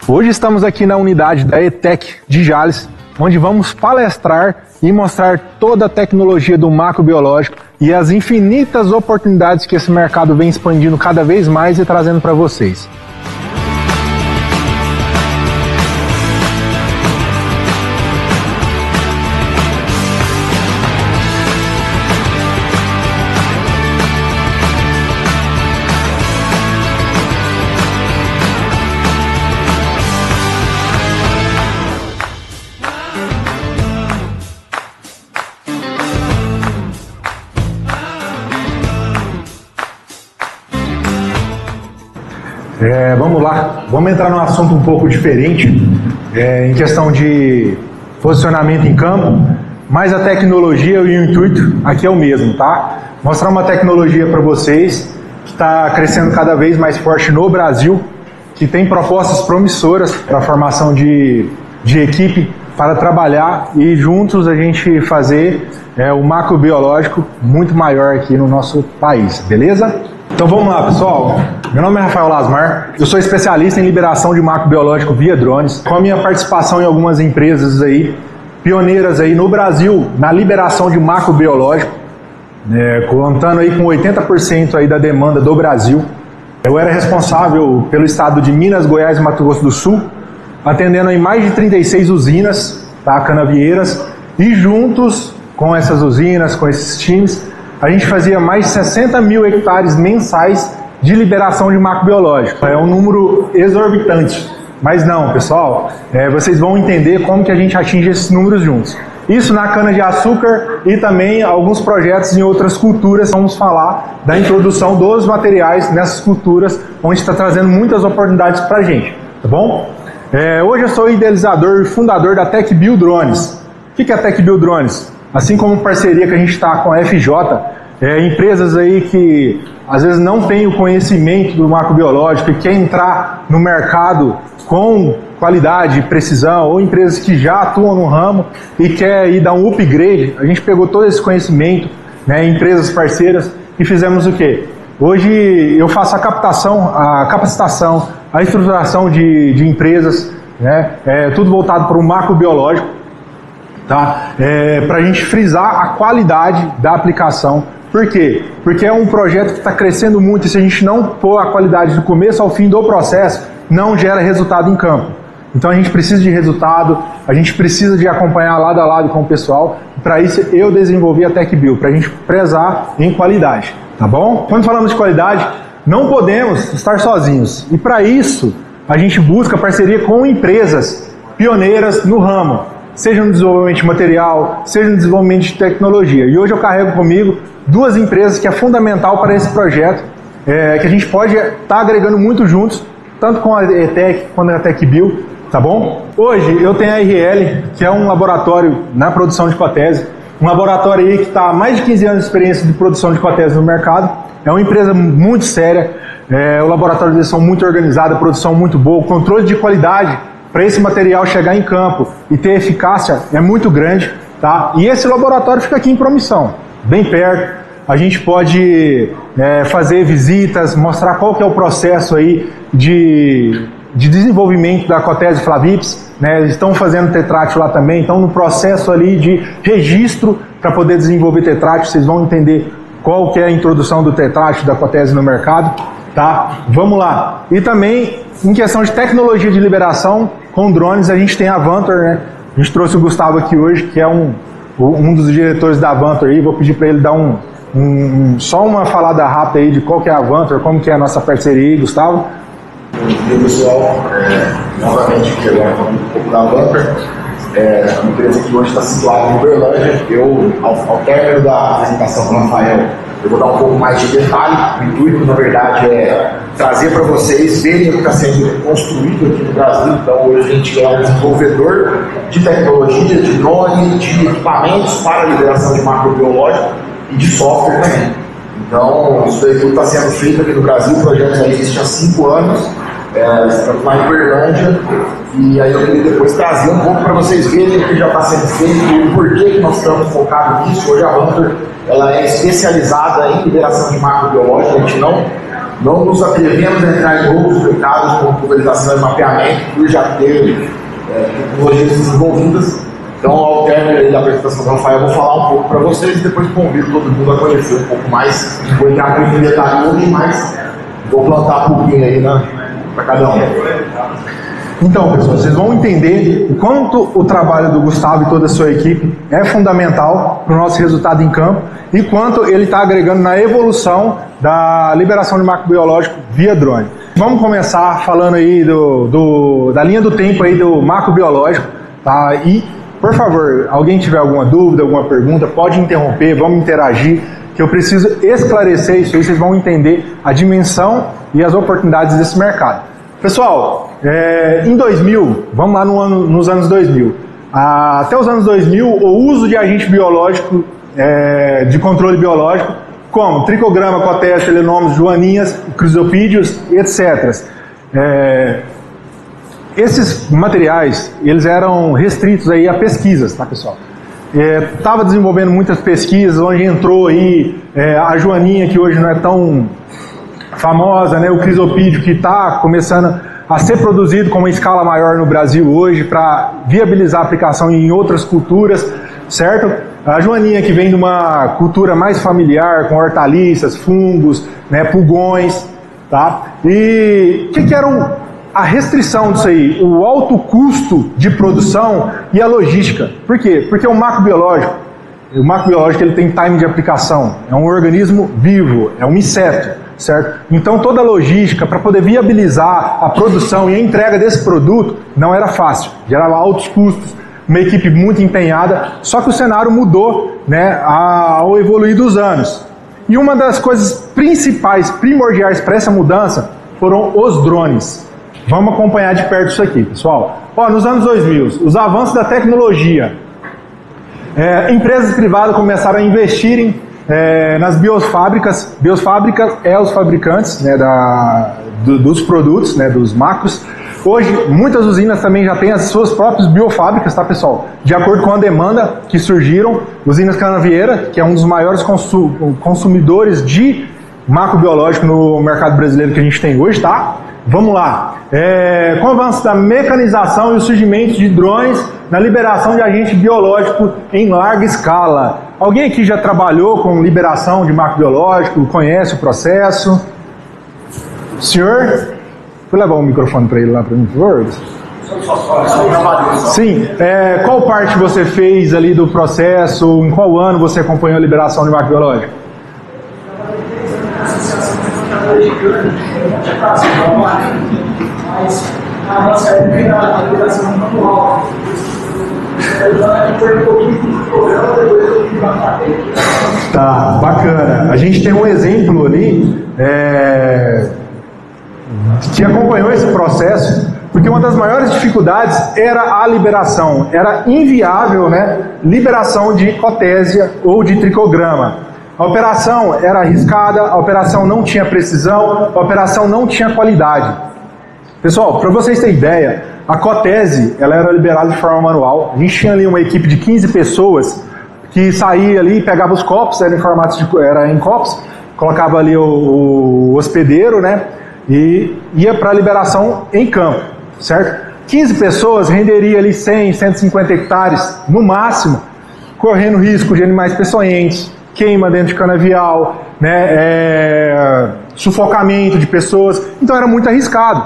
Hoje estamos aqui na unidade da ETEC de Jales, onde vamos palestrar e mostrar toda a tecnologia do macrobiológico e as infinitas oportunidades que esse mercado vem expandindo cada vez mais e trazendo para vocês. Vamos lá, vamos entrar num assunto um pouco diferente, em questão de posicionamento em campo, mas a tecnologia e o intuito aqui é o mesmo, tá? Mostrar uma tecnologia para vocês que está crescendo cada vez mais forte no Brasil, que tem propostas promissoras para a formação de equipe para trabalhar e juntos a gente fazer o macrobiológico muito maior aqui no nosso país, beleza? Então vamos lá, pessoal. Meu nome é Rafael Lasmar, eu sou especialista em liberação de macrobiológico via drones, com a minha participação em algumas empresas aí, pioneiras aí no Brasil na liberação de macrobiológico, contando aí com 80% aí da demanda do Brasil. Eu era responsável pelo estado de Minas, Goiás e Mato Grosso do Sul, atendendo aí mais de 36 usinas, tá, canavieiras, e juntos com essas usinas, com esses times, a gente fazia mais de 60 mil hectares mensais de liberação de macrobiológico. É um número exorbitante, mas não, pessoal, vocês vão entender como que a gente atinge esses números juntos. Isso na cana-de-açúcar e também alguns projetos em outras culturas. Vamos falar da introdução dos materiais nessas culturas, onde está trazendo muitas oportunidades para a gente, tá bom? Hoje eu sou idealizador e fundador da TecBio Drones. O que é a TecBio Drones? Assim como parceria que a gente está com a FJ, empresas aí que às vezes não têm o conhecimento do macrobiológico e querem entrar no mercado com qualidade e precisão, ou empresas que já atuam no ramo e querem dar um upgrade, a gente pegou todo esse conhecimento, empresas parceiras, e fizemos o quê? Hoje eu faço a capacitação, a estruturação de empresas, tudo voltado para o macrobiológico, tá? Para a gente frisar a qualidade da aplicação. Por quê? Porque é um projeto que está crescendo muito e se a gente não pôr a qualidade do começo ao fim do processo, não gera resultado em campo. Então a gente precisa de resultado, a gente precisa de acompanhar lado a lado com o pessoal. Para isso eu desenvolvi a TecBio, para a gente prezar em qualidade, tá bom? Quando falamos de qualidade, não podemos estar sozinhos. E para isso a gente busca parceria com empresas pioneiras no ramo, seja no desenvolvimento de material, seja no desenvolvimento de tecnologia. E hoje eu carrego comigo duas empresas que é fundamental para esse projeto, que a gente pode estar agregando muito juntos, tanto com a ETEC quanto a TecBio, tá bom? Hoje eu tenho a RL, que é um laboratório na produção de cotese, um laboratório aí que está há mais de 15 anos de experiência de produção de cotese no mercado, é uma empresa muito séria, o laboratório deles são muito organizado, a produção muito boa, o controle de qualidade para esse material chegar em campo e ter eficácia é muito grande, tá? E esse laboratório fica aqui em Promissão, bem perto. A gente pode fazer visitas, mostrar qual que é o processo aí de desenvolvimento da cotese Flavips, Eles estão fazendo tetrátil lá também, então no processo ali de registro para poder desenvolver tetrátil, vocês vão entender qual que é a introdução do tetrátil da cotese no mercado, tá? Vamos lá. E também em questão de tecnologia de liberação com drones, a gente tem a Vantor, A gente trouxe o Gustavo aqui hoje, que é um dos diretores da Vantor aí. Vou pedir para ele dar só uma falada rápida aí de qual que é a Vantor, como que é a nossa parceria aí, Gustavo. Bom dia, pessoal. Novamente aqui agora falando um pouco da Vantor. Uma empresa que hoje está situada em Uberlândia. Ao término da apresentação com o Rafael, eu vou dar um pouco mais de detalhe. O intuito, na verdade, é trazer para vocês verem o que está sendo construído aqui no Brasil. Então, hoje a gente é um desenvolvedor de tecnologia, de drone, de equipamentos para liberação de macrobiológico e de software também. Então, isso daí tudo está sendo feito aqui no Brasil. O projeto já existe há 5 anos. Estamos lá em Uberlândia. E aí eu queria depois trazer um pouco para vocês verem o que já está sendo feito e o porquê que nós estamos focados nisso. Hoje a Vantor ela é especializada em liberação de macrobiológico. A gente não não nos atrevemos a entrar em outros mercados como pulverização e mapeamento, por já ter tecnologias desenvolvidas. Então, ao término da apresentação do Rafael, eu vou falar um pouco para vocês e depois convido todo mundo a conhecer um pouco mais. Vou entrar em detalhe hoje, mas vou plantar um pouquinho aí para cada um. Então, pessoal, vocês vão entender o quanto o trabalho do Gustavo e toda a sua equipe é fundamental para o nosso resultado em campo e quanto ele está agregando na evolução da liberação de macrobiológico via drone. Vamos começar falando aí da linha do tempo aí do macrobiológico, tá? E, por favor, alguém tiver alguma dúvida, alguma pergunta, pode interromper, vamos interagir, que eu preciso esclarecer isso aí, vocês vão entender a dimensão e as oportunidades desse mercado. Pessoal, em 2000, vamos lá nos anos 2000, até os anos 2000, o uso de agente biológico, de controle biológico, como tricograma, cotésia, telenômios, joaninhas, crisopídeos, etc. Esses materiais, eles eram restritos aí a pesquisas, tá, pessoal? Estava desenvolvendo muitas pesquisas, onde entrou aí a joaninha, que hoje não é tão famosa, né, o crisopídeo, que está começando a ser produzido com uma escala maior no Brasil hoje para viabilizar a aplicação em outras culturas, certo? A joaninha, que vem de uma cultura mais familiar, com hortaliças, fungos, né, pulgões, tá? E o que era a restrição disso aí? O alto custo de produção e a logística. Por quê? Porque o macrobiológico ele tem time de aplicação, é um organismo vivo, é um inseto, certo? Então toda a logística para poder viabilizar a produção e a entrega desse produto não era fácil, gerava altos custos, uma equipe muito empenhada, só que o cenário mudou, né, ao evoluir dos anos. E uma das coisas principais, primordiais para essa mudança foram os drones. Vamos acompanhar de perto isso aqui, pessoal. Nos anos 2000, os avanços da tecnologia, empresas privadas começaram a investirem nas biofábricas. Biofábrica é os fabricantes, né, dos produtos, né, dos macros. Hoje, muitas usinas também já têm as suas próprias biofábricas, tá, pessoal? De acordo com a demanda que surgiram, usinas Canavieira, que é um dos maiores consumidores de macrobiológico no mercado brasileiro que a gente tem hoje, tá? Vamos lá. Com o avanço da mecanização e o surgimento de drones na liberação de agente biológico em larga escala. Alguém aqui já trabalhou com liberação de macrobiológico, conhece o processo? Senhor? Vou levar o microfone para ele lá para mim, por favor. Sim. Qual parte você fez ali do processo? Em qual ano você acompanhou a liberação de macrobiológico? A nossa época a liberação manual. Foi um pouquinho de programa, depois eu fui para Tá, bacana. A gente tem um exemplo ali que acompanhou esse processo, porque uma das maiores dificuldades era a liberação. Era inviável, né, liberação de cotésia ou de tricograma. A operação era arriscada, a operação não tinha precisão, a operação não tinha qualidade. Pessoal, para vocês terem ideia, a cotese ela era liberada de forma manual. A gente tinha ali uma equipe de 15 pessoas que saía ali, pegava os copos, era em copos, colocava ali o hospedeiro, né, e ia para a liberação em campo, certo? 15 pessoas renderia ali 100, 150 hectares no máximo, correndo risco de animais peçonhentos, queima dentro de canavial, né, sufocamento de pessoas. Então era muito arriscado,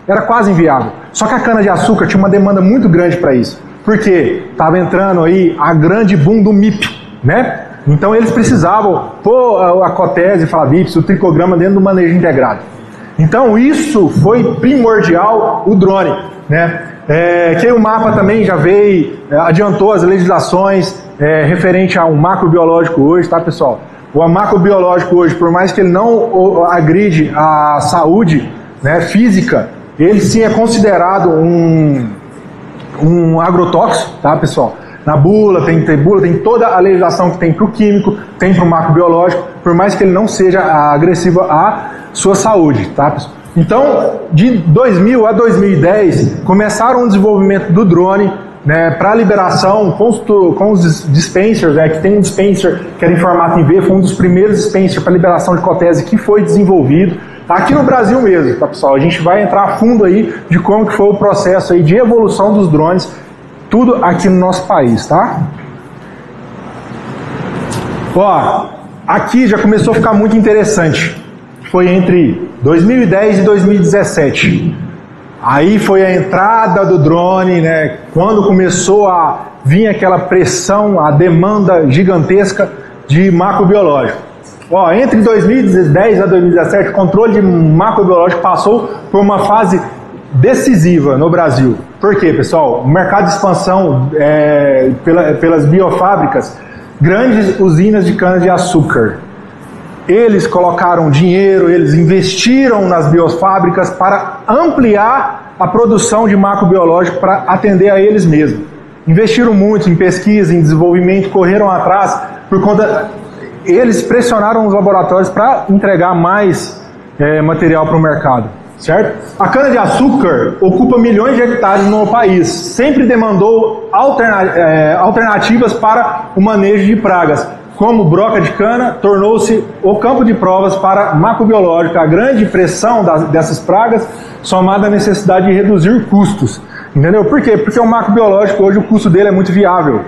era quase inviável. Só que a cana-de-açúcar tinha uma demanda muito grande para isso, porque estava entrando aí a grande boom do MIP, né? Então eles precisavam pôr a cotese, flavips, o tricograma dentro do manejo integrado. Então isso foi primordial, o drone, né? Que o mapa também já veio, adiantou as legislações referente a um macrobiológico hoje, tá, pessoal? O macrobiológico hoje, por mais que ele não agride a saúde, né, física, ele sim é considerado um agrotóxico, tá, pessoal? Na bula, tem toda a legislação que tem para o químico, tem para o macrobiológico, por mais que ele não seja agressivo à sua saúde, tá, pessoal? Então, de 2000 a 2010, começaram o desenvolvimento do drone, né, para liberação com os dispensers, né, que tem um dispenser que era em formato em V, foi um dos primeiros dispensers para liberação de cotese que foi desenvolvido, aqui no Brasil mesmo, tá, pessoal? A gente vai entrar a fundo aí de como que foi o processo aí de evolução dos drones, tudo aqui no nosso país, tá? Ó, aqui já começou a ficar muito interessante. Foi entre 2010 e 2017. Aí foi a entrada do drone, né? Quando começou a vir aquela pressão, a demanda gigantesca de macrobiológico. Ó, entre 2010 a 2017, o controle de macrobiológico passou por uma fase decisiva no Brasil. Por quê, pessoal? O mercado de expansão pelas biofábricas, grandes usinas de cana-de-açúcar. Eles colocaram dinheiro, eles investiram nas biofábricas para ampliar a produção de macrobiológico para atender a eles mesmos. Investiram muito em pesquisa, em desenvolvimento, correram atrás por conta... Eles pressionaram os laboratórios para entregar mais material para o mercado, certo? A cana-de-açúcar ocupa milhões de hectares no país, sempre demandou alternativas para o manejo de pragas. Como broca de cana, tornou-se o campo de provas para macrobiológico. A grande pressão dessas pragas, somada à necessidade de reduzir custos. Entendeu? Por quê? Porque o macrobiológico hoje o custo dele é muito viável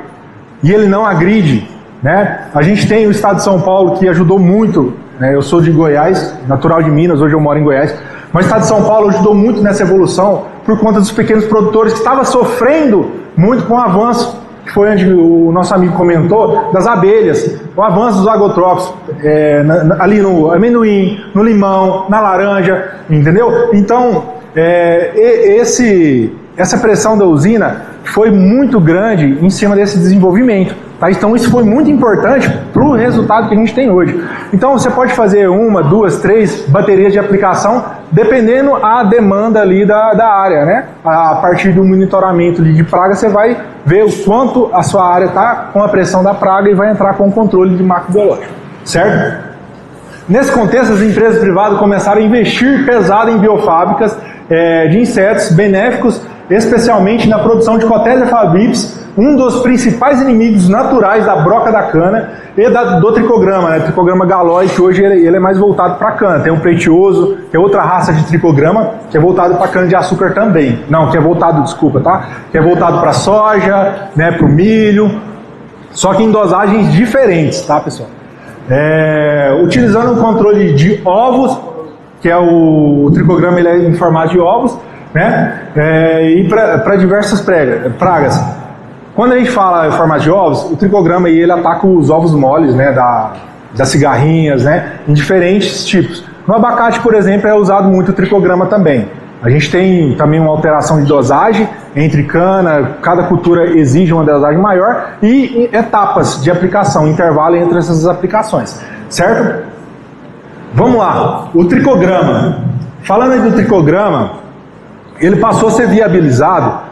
e ele não agride, né? A gente tem o estado de São Paulo que ajudou muito, né? Eu sou de Goiás, natural de Minas, hoje eu moro em Goiás, mas o estado de São Paulo ajudou muito nessa evolução por conta dos pequenos produtores que estavam sofrendo muito com o avanço, que foi onde o nosso amigo comentou, das abelhas, o avanço dos agotrópicos, ali no amendoim, no limão, na laranja, entendeu? Então, essa pressão da usina foi muito grande em cima desse desenvolvimento. Tá? Então isso foi muito importante para o resultado que a gente tem hoje. Então você pode fazer 1, 2, 3 baterias de aplicação, dependendo a demanda ali da área, né? A partir do monitoramento de praga, você vai ver o quanto a sua área está com a pressão da praga e vai entrar com o controle de macrobiológico, certo? Nesse contexto, as empresas privadas começaram a investir pesado em biofábricas de insetos benéficos, especialmente na produção de Cotésia fabrips, um dos principais inimigos naturais da broca da cana e do tricograma, né? Tricograma galói, que hoje ele é mais voltado para cana. Tem o pretioso, que é outra raça de tricograma, que é voltado para cana de açúcar também. Não, que é voltado, desculpa, tá? Que é voltado para soja, né? Para o milho, só que em dosagens diferentes, tá, pessoal? Utilizando um controle de ovos, que é o tricograma, ele é em formato de ovos, né? E para diversas pragas. Quando a gente fala em formato de ovos, o tricograma aí, ele ataca os ovos moles, né, das cigarrinhas, né, em diferentes tipos. No abacate, por exemplo, é usado muito o tricograma também. A gente tem também uma alteração de dosagem entre cana, cada cultura exige uma dosagem maior e etapas de aplicação, intervalo entre essas aplicações, certo? Vamos lá, o tricograma. Falando aí do tricograma, ele passou a ser viabilizado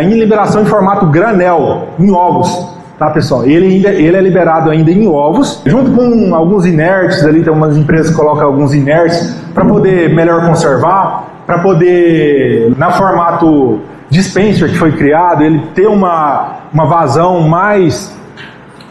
em liberação em formato granel, em ovos, tá, pessoal? Ele é liberado ainda em ovos, junto com alguns inertes ali, tem umas empresas que colocam alguns inertes para poder melhor conservar, para poder, na formato dispenser que foi criado, ele ter uma vazão mais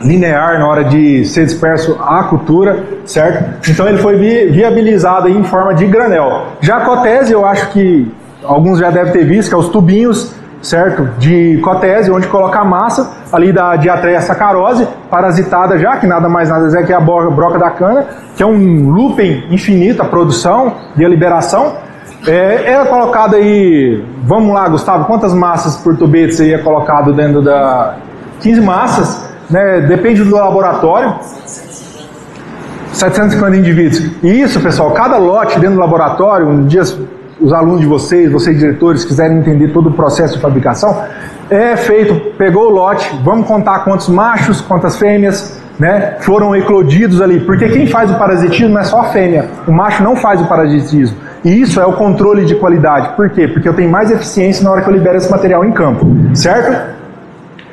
linear na hora de ser disperso a cultura, certo? Então ele foi viabilizado aí em forma de granel. Já a Cotésia, eu acho que alguns já devem ter visto, que é os tubinhos, certo? De Cotésia, onde coloca a massa ali da Diatreia saccharose, parasitada já, que nada mais nada é que a broca da cana, que é um looping infinito a produção e a liberação. É colocado aí, vamos lá, Gustavo, quantas massas por tubete você ia colocado dentro da... 15 massas, né? Depende do laboratório. 750 indivíduos. E isso, pessoal, cada lote dentro do laboratório, um dia os alunos de vocês diretores, quiserem entender todo o processo de fabricação, é feito, pegou o lote, vamos contar quantos machos, quantas fêmeas, né, foram eclodidos ali, porque quem faz o parasitismo não é só a fêmea, o macho não faz o parasitismo, e isso é o controle de qualidade. Por quê? Porque eu tenho mais eficiência na hora que eu libero esse material em campo, certo?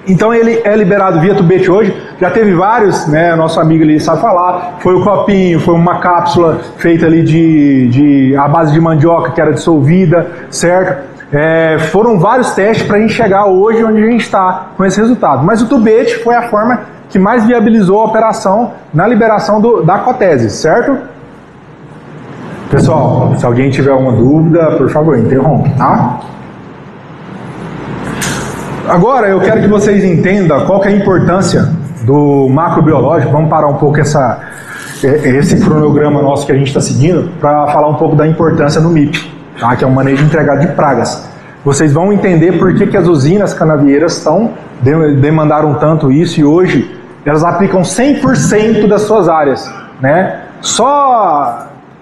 Então ele é liberado via tubete hoje, já teve vários, né, nosso amigo ali sabe falar, foi o copinho, foi uma cápsula feita ali a base de mandioca que era dissolvida, certo? Foram vários testes para a gente chegar hoje onde a gente está com esse resultado, mas o tubete foi a forma que mais viabilizou a operação na liberação da Cotésia, certo? Pessoal, se alguém tiver alguma dúvida, por favor, interrompa, tá? Agora eu quero que vocês entendam qual que é a importância do macrobiológico. Vamos parar um pouco esse cronograma nosso que a gente está seguindo para falar um pouco da importância do MIP, tá? Que é o manejo integrado de pragas. Vocês vão entender por que as usinas canavieiras demandaram tanto isso e hoje elas aplicam 100% das suas áreas, né?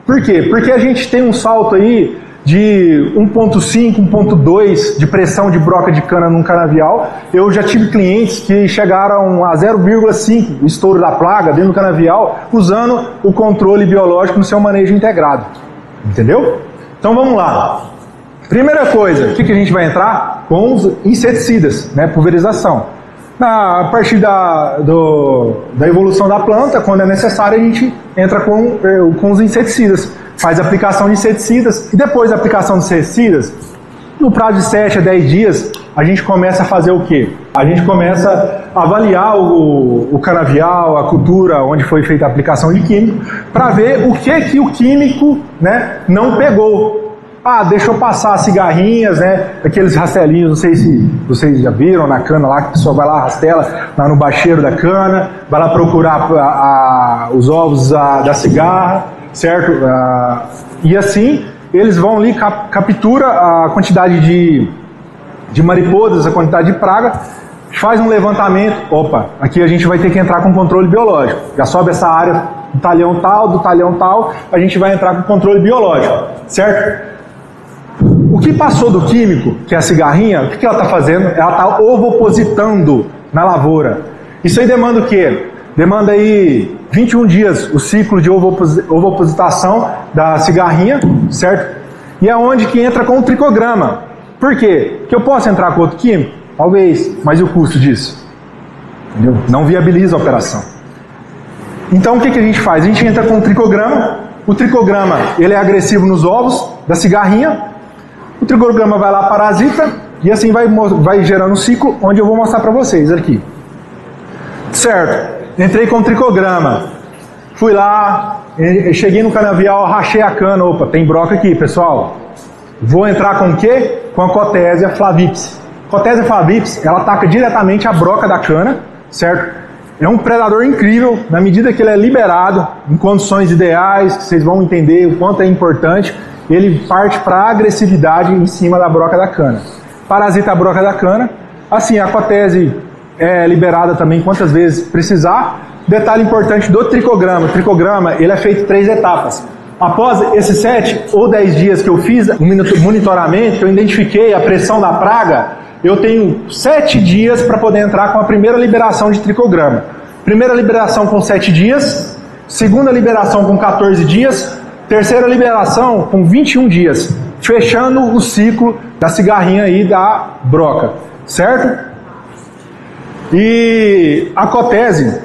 Por quê? Porque a gente tem um salto aí de 1.5, 1.2 de pressão de broca de cana num canavial. Eu já tive clientes que chegaram a 0,5 estouro da plaga dentro do canavial usando o controle biológico no seu manejo integrado. Entendeu? Então vamos lá. Primeira coisa, o que a gente vai entrar? Com os inseticidas, né? Pulverização. A partir da evolução da planta, quando é necessário, a gente entra com os inseticidas. Faz a aplicação de inseticidas e depois da aplicação de inseticidas, no prazo de 7 a 10 dias, a gente começa a fazer o quê? A gente começa a avaliar o canavial, a cultura onde foi feita a aplicação de químico, para ver o que o químico, né, não pegou. Deixou passar as cigarrinhas, né? Aqueles rastelinhos, não sei se vocês já viram na cana lá, que a pessoa vai lá, rastela lá no bacheiro da cana, vai lá procurar os ovos da cigarra, certo? E assim, eles vão ali, captura a quantidade de mariposas, a quantidade de praga, faz um levantamento, aqui a gente vai ter que entrar com controle biológico. Já sobe essa área do talhão tal, a gente vai entrar com controle biológico, certo? O que passou do químico, que é a cigarrinha, o que ela está fazendo? Ela está ovopositando na lavoura. Isso aí demanda o quê? Demanda aí 21 dias o ciclo de ovopositação da cigarrinha, certo? E é onde que entra com o tricograma. Por quê? Porque eu posso entrar com outro químico? Talvez, mas e o custo disso? Entendeu? Não viabiliza a operação. Então o que a gente faz? A gente entra com o tricograma. O tricograma, ele é agressivo nos ovos da cigarrinha. O tricograma vai lá, parasita, e assim vai gerando um ciclo, onde eu vou mostrar para vocês aqui. Certo, entrei com o tricograma, fui lá, cheguei no canavial, rachei a cana, tem broca aqui, pessoal. Vou entrar com o quê? Com a Cotésia flavips. Cotésia flavips, ela ataca diretamente a broca da cana, certo? É um predador incrível, na medida que ele é liberado, em condições ideais, que vocês vão entender o quanto é importante, ele parte para a agressividade em cima da broca da cana. Parasita a broca da cana. Assim, a Cotésia é liberada também quantas vezes precisar. Detalhe importante do tricograma. O tricograma, ele é feito em 3 etapas. Após esses 7 ou 10 dias que eu fiz o monitoramento, que eu identifiquei a pressão da praga, eu tenho 7 dias para poder entrar com a primeira liberação de tricograma. Primeira liberação com 7 dias, segunda liberação com 14 dias, terceira liberação com 21 dias, fechando o ciclo da cigarrinha aí da broca, certo? E a Cotésia,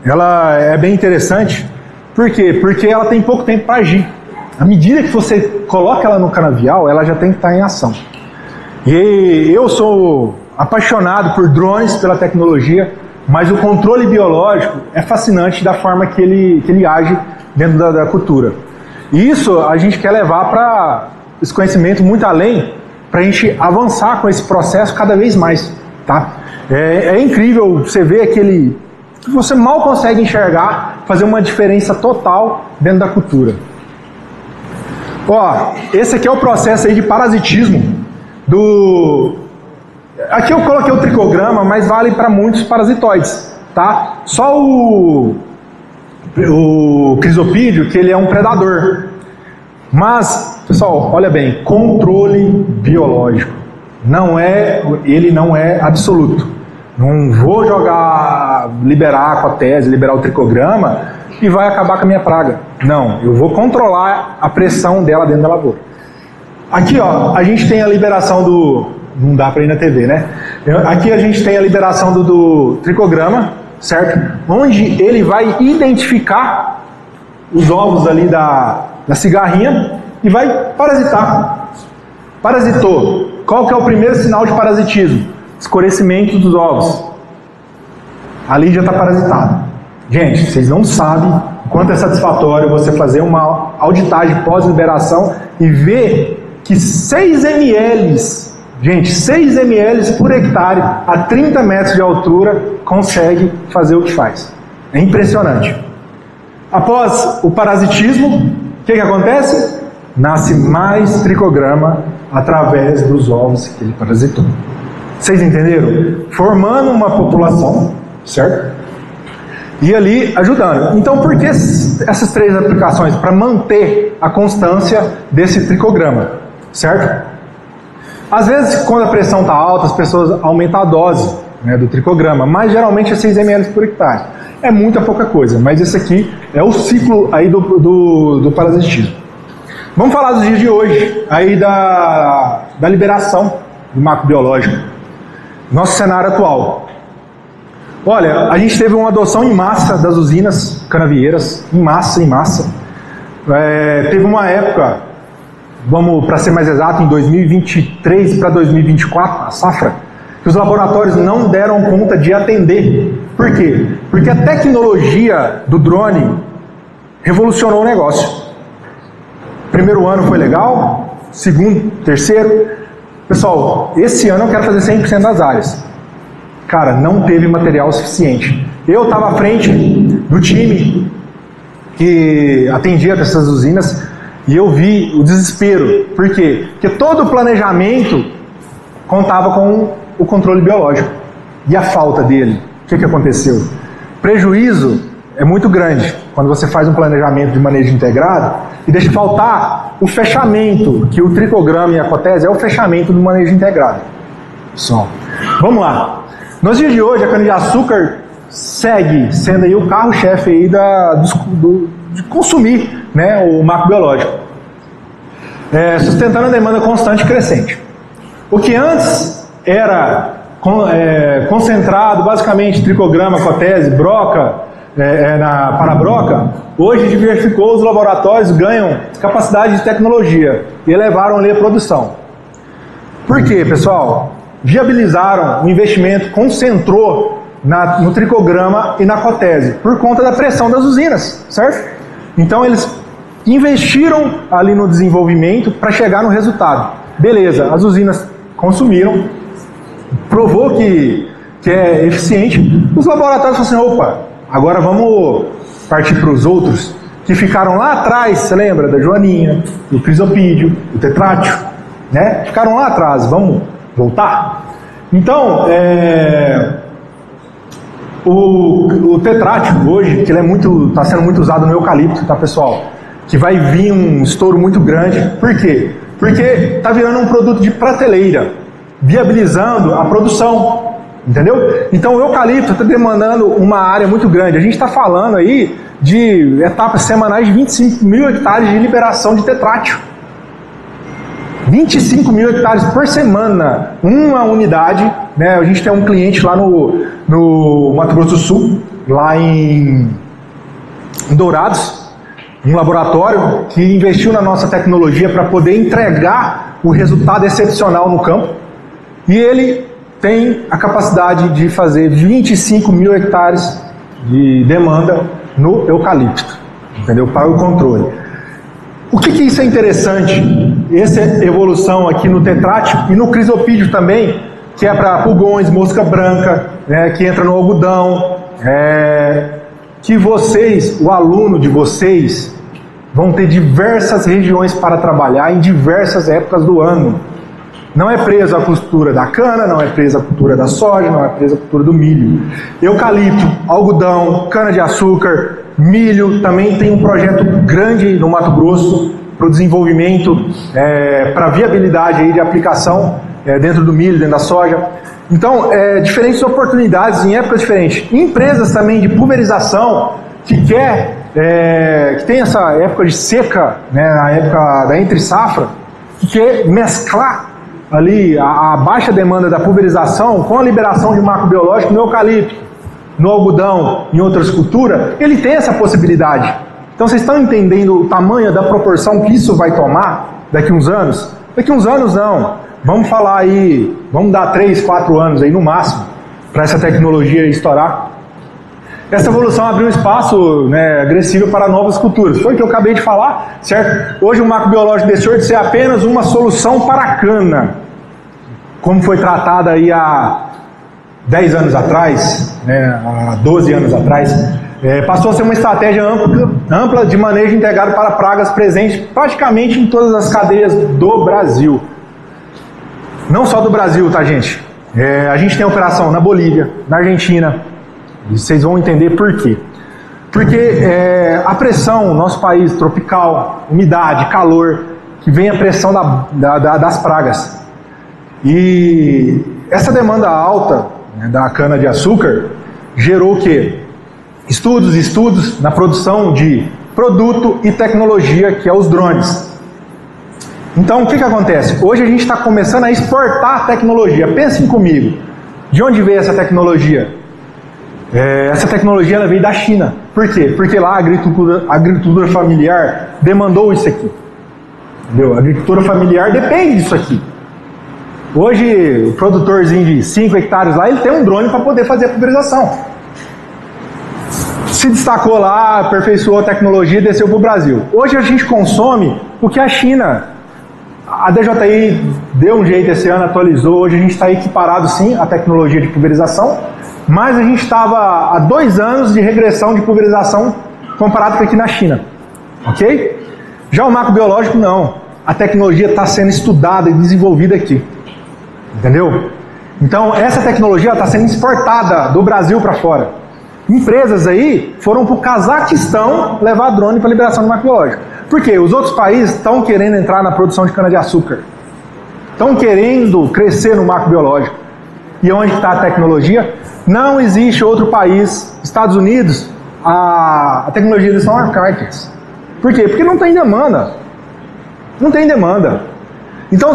ela é bem interessante, por quê? Porque ela tem pouco tempo para agir. À medida que você coloca ela no canavial, ela já tem que estar em ação. E eu sou apaixonado por drones, pela tecnologia, mas o controle biológico é fascinante da forma que ele age dentro da cultura. E isso a gente quer levar para esse conhecimento muito além, para a gente avançar com esse processo cada vez mais, tá? É incrível você ver aquele que você mal consegue enxergar, fazer uma diferença total dentro da cultura. Esse aqui é o processo aí de parasitismo Aqui eu coloquei o tricograma, mas vale para muitos parasitoides, tá? Só o crisopídeo, que ele é um predador. Mas, pessoal, olha bem, controle biológico. Ele não é absoluto. Não vou liberar a Cotésia, liberar o tricograma e vai acabar com a minha praga. Não, eu vou controlar a pressão dela dentro da lavoura. Aqui, a gente tem a liberação não dá para ir na TV, né? Aqui a gente tem a liberação do tricograma, certo? Onde ele vai identificar os ovos ali da cigarrinha e vai parasitar. Parasitou. Qual que é o primeiro sinal de parasitismo? Escurecimento dos ovos. Ali já está parasitado. Gente, vocês não sabem quanto é satisfatório você fazer uma auditagem pós-liberação e ver que 6 ml, gente, 6 ml por hectare a 30 metros de altura consegue fazer o que faz. É impressionante. Após o parasitismo, o que acontece? Nasce mais tricograma através dos ovos que ele parasitou. Vocês entenderam? Formando uma população, certo? E ali ajudando. Então, por que essas 3 aplicações? Para manter a constância desse tricograma, certo? Às vezes, quando a pressão está alta, as pessoas aumentam a dose, né, do tricograma, mas geralmente é 6 ml por hectare. É muita pouca coisa, mas esse aqui é o ciclo aí do parasitismo. Vamos falar dos dias de hoje, aí da liberação do macrobiológico. Nosso cenário atual. Olha, a gente teve uma adoção em massa das usinas canavieiras, em massa. Teve uma época, vamos para ser mais exato, em 2023 para 2024, a safra, que os laboratórios não deram conta de atender. Por quê? Porque a tecnologia do drone revolucionou o negócio. Primeiro ano foi legal, segundo, terceiro. Pessoal, esse ano eu quero fazer 100% das áreas. Cara, não teve material suficiente. Eu estava à frente do time que atendia essas usinas e eu vi o desespero. Por quê? Porque todo o planejamento contava com o controle biológico. E a falta dele, o que aconteceu? Prejuízo é muito grande quando você faz um planejamento de manejo integrado e deixa faltar o fechamento, que o tricograma e a cotese é o fechamento do manejo integrado. Só. Vamos lá. Nos dias de hoje, a cana-de-açúcar segue sendo aí o carro-chefe aí de consumir, né, o macrobiológico, sustentando a demanda constante e crescente. O que antes era concentrado basicamente tricograma, cotese, broca, para a broca, hoje diversificou, os laboratórios ganham capacidade de tecnologia e elevaram ali a produção. Por quê, pessoal? Viabilizaram o investimento, concentrou no tricograma e na cotese, por conta da pressão das usinas, certo? Então eles investiram ali no desenvolvimento para chegar no resultado. Beleza, as usinas consumiram, provou que é eficiente, os laboratórios falaram assim, opa, agora vamos partir para os outros que ficaram lá atrás, você lembra da joaninha, do crisopídeo, do tetrátil, né? Ficaram lá atrás, vamos voltar? Então, o tetrátil hoje, que ele está sendo muito usado no eucalipto, tá, pessoal? Que vai vir um estouro muito grande. Por quê? Porque está virando um produto de prateleira, viabilizando a produção. Entendeu? Então o eucalipto está demandando uma área muito grande. A gente está falando aí de etapas semanais de 25 mil hectares de liberação de tetrátil. 25 mil hectares por semana, uma unidade, né? A gente tem um cliente lá no Mato Grosso do Sul, lá em Dourados, um laboratório que investiu na nossa tecnologia para poder entregar o resultado excepcional no campo, e ele tem a capacidade de fazer 25 mil hectares de demanda no eucalipto, entendeu? Para o controle. O que isso é interessante? Essa evolução aqui no tetrátil e no crisopídeo também, que é para pulgões, mosca branca, né, que entra no algodão, que vocês, o aluno de vocês, vão ter diversas regiões para trabalhar em diversas épocas do ano. Não é preso à cultura da cana, não é preso à cultura da soja, não é preso à cultura do milho. Eucalipto, algodão, cana-de-açúcar, milho, também tem um projeto grande no Mato Grosso para o desenvolvimento, para viabilidade aí de aplicação dentro do milho, dentro da soja. Então, diferentes oportunidades em épocas diferentes. Empresas também de pulverização que tem essa época de seca, né, na época da entre-safra, que quer mesclar ali a baixa demanda da pulverização com a liberação de macrobiológico no eucalipto, no algodão, em outras culturas, ele tem essa possibilidade. Então vocês estão entendendo o tamanho da proporção que isso vai tomar daqui uns anos? Daqui uns anos não. Vamos falar aí, vamos dar 3, 4 anos aí no máximo para essa tecnologia estourar. essa evolução abriu um espaço, né, agressivo para novas culturas. Foi o que eu acabei de falar, certo? Hoje o macrobiológico deixou de ser apenas uma solução para a cana, como foi tratada aí há 10 anos atrás, né, há 12 anos atrás, passou a ser uma estratégia ampla de manejo integrado para pragas presentes praticamente em todas as cadeias do Brasil. Não só do Brasil, tá, gente? A gente tem operação na Bolívia, na Argentina, e vocês vão entender por quê. Porque a pressão, nosso país tropical, umidade, calor, que vem a pressão das pragas. E essa demanda alta, né, da cana-de-açúcar gerou o quê? Estudos na produção de produto e tecnologia, que é os drones. Então, o que acontece? Hoje a gente está começando a exportar tecnologia. Pensem comigo, de onde veio essa tecnologia? Essa tecnologia ela veio da China. Por quê? Porque lá a agricultura familiar demandou isso aqui. Entendeu? A agricultura familiar depende disso aqui. Hoje, o produtorzinho de 5 hectares lá, ele tem um drone para poder fazer a pulverização. Se destacou lá, aperfeiçoou a tecnologia e desceu para o Brasil. Hoje a gente consome o que a China, a DJI deu um jeito esse ano, atualizou. Hoje a gente está equiparado sim à tecnologia de pulverização, mas a gente estava há 2 anos de regressão de pulverização comparado com aqui na China. Ok? Já o macrobiológico não. A tecnologia está sendo estudada e desenvolvida aqui. Entendeu? Então essa tecnologia está sendo exportada do Brasil para fora. Empresas aí foram para o Cazaquistão levar drone para liberação do macrobiológico. Por quê? Os outros países estão querendo entrar na produção de cana-de-açúcar. Estão querendo crescer no macrobiológico. E onde está a tecnologia? Não existe outro país. Estados Unidos, a tecnologia deles são arcaicas. Por quê? Porque não tem demanda. Não tem demanda. Então,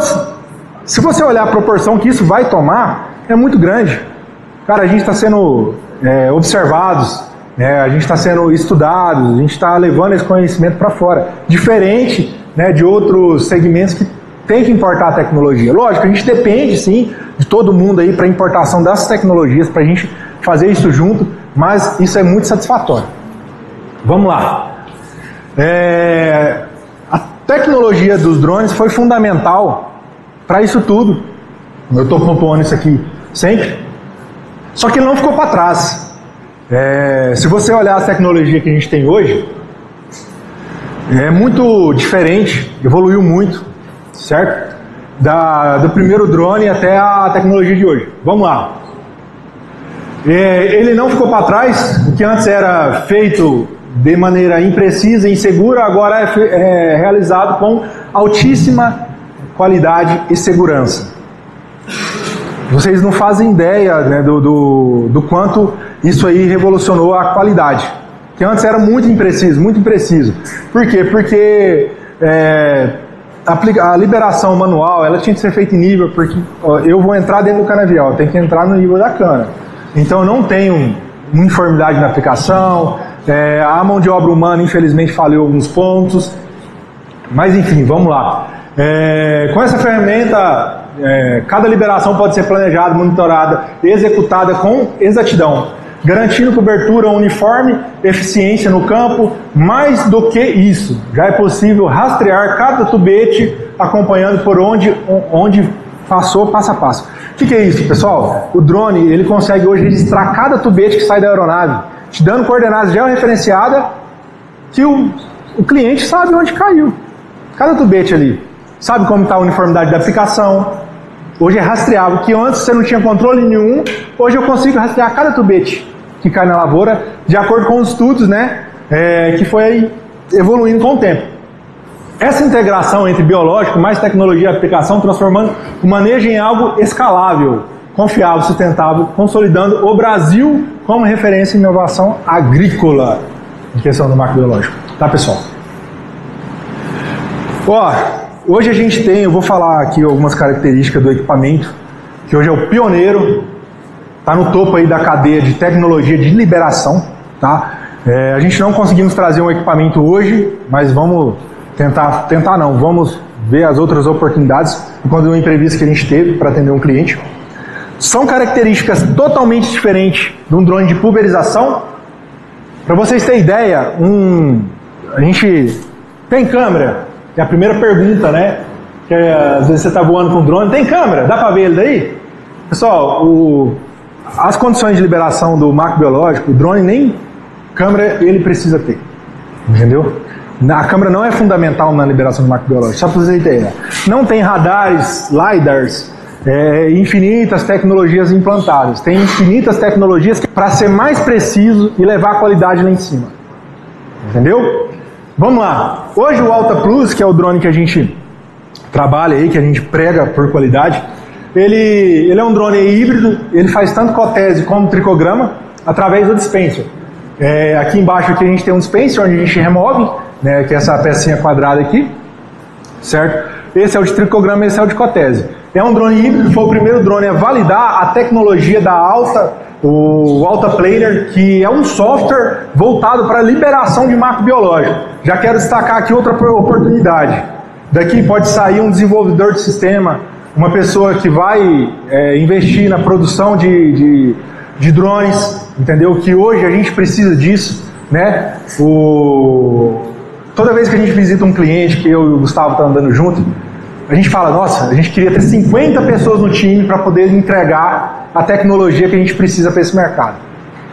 se você olhar a proporção que isso vai tomar, é muito grande. Cara, a gente está sendo observados, a gente está sendo estudados, a gente está levando esse conhecimento para fora. Diferente, né, de outros segmentos que tem que importar a tecnologia. Lógico, a gente depende sim de todo mundo aí para a importação dessas tecnologias, para a gente fazer isso junto, mas isso é muito satisfatório. Vamos lá. A tecnologia dos drones foi fundamental para isso tudo. Eu estou pontuando isso aqui sempre. Só que ele não ficou para trás. Se você olhar a tecnologia que a gente tem hoje, é muito diferente, evoluiu muito, certo? Do primeiro drone até a tecnologia de hoje. Vamos lá. Ele não ficou para trás. O que antes era feito de maneira imprecisa e insegura, agora é realizado com altíssima qualidade e segurança. Vocês não fazem ideia, né, do quanto isso aí revolucionou a qualidade. Que antes era muito impreciso. Por quê? Porque a liberação manual ela tinha que ser feita em nível, porque eu vou entrar dentro do canavial, eu tenho que entrar no nível da cana. Então eu não tenho uniformidade na aplicação, a mão de obra humana infelizmente falhou alguns pontos, mas enfim, vamos lá. Com essa ferramenta, cada liberação pode ser planejada, monitorada e executada com exatidão, garantindo cobertura uniforme, eficiência no campo. Mais do que isso, já é possível rastrear cada tubete acompanhando por onde passou passo a passo. O que é isso, pessoal? O drone ele consegue hoje registrar cada tubete que sai da aeronave, te dando coordenadas georreferenciadas que o cliente sabe onde caiu. Cada tubete ali sabe como está a uniformidade da aplicação. Hoje é rastreável, que antes você não tinha controle nenhum, hoje eu consigo rastrear cada tubete que cai na lavoura, de acordo com os estudos, né, que foi evoluindo com o tempo. Essa integração entre biológico mais tecnologia e aplicação, transformando o manejo em algo escalável, confiável, sustentável, consolidando o Brasil como referência em inovação agrícola, em questão do macrobiológico. Tá, pessoal? Hoje a gente tem, eu vou falar aqui algumas características do equipamento, que hoje é o pioneiro, está no topo aí da cadeia de tecnologia de liberação, tá? A gente não conseguimos trazer um equipamento hoje, mas vamos vamos ver as outras oportunidades, quando uma imprevista que a gente teve para atender um cliente. São características totalmente diferentes de um drone de pulverização Para vocês terem ideia, a gente tem câmera, que é a primeira pergunta, né? Que às vezes você está voando com drone, tem câmera? Dá para ver ele daí? Pessoal, as condições de liberação do macrobiológico, o drone nem câmera ele precisa ter, entendeu? A câmera não é fundamental na liberação do macrobiológico, só para vocês terem ideia. Não tem radares, lidars, infinitas tecnologias implantadas. Tem infinitas tecnologias para ser mais preciso e levar a qualidade lá em cima. Entendeu? Vamos lá. Hoje o Alta Plus, que é o drone que a gente trabalha aí, que a gente prega por qualidade, ele é um drone híbrido, ele faz tanto cotese como tricograma através do dispenser. Aqui embaixo aqui a gente tem um dispenser onde a gente remove, né, que é essa pecinha quadrada aqui, certo? Esse é o de tricograma, esse é o de cotese. É um drone híbrido, foi o primeiro drone a validar a tecnologia da o Alta Planer, que é um software voltado para a liberação de macrobiológico. Já quero destacar aqui outra oportunidade. Daqui pode sair um desenvolvedor de sistema, uma pessoa que vai investir na produção de drones, entendeu? Que hoje a gente precisa disso, né? Toda vez que a gente visita um cliente, que eu e o Gustavo estamos andando junto, a gente fala, nossa, a gente queria ter 50 pessoas no time para poder entregar a tecnologia que a gente precisa para esse mercado,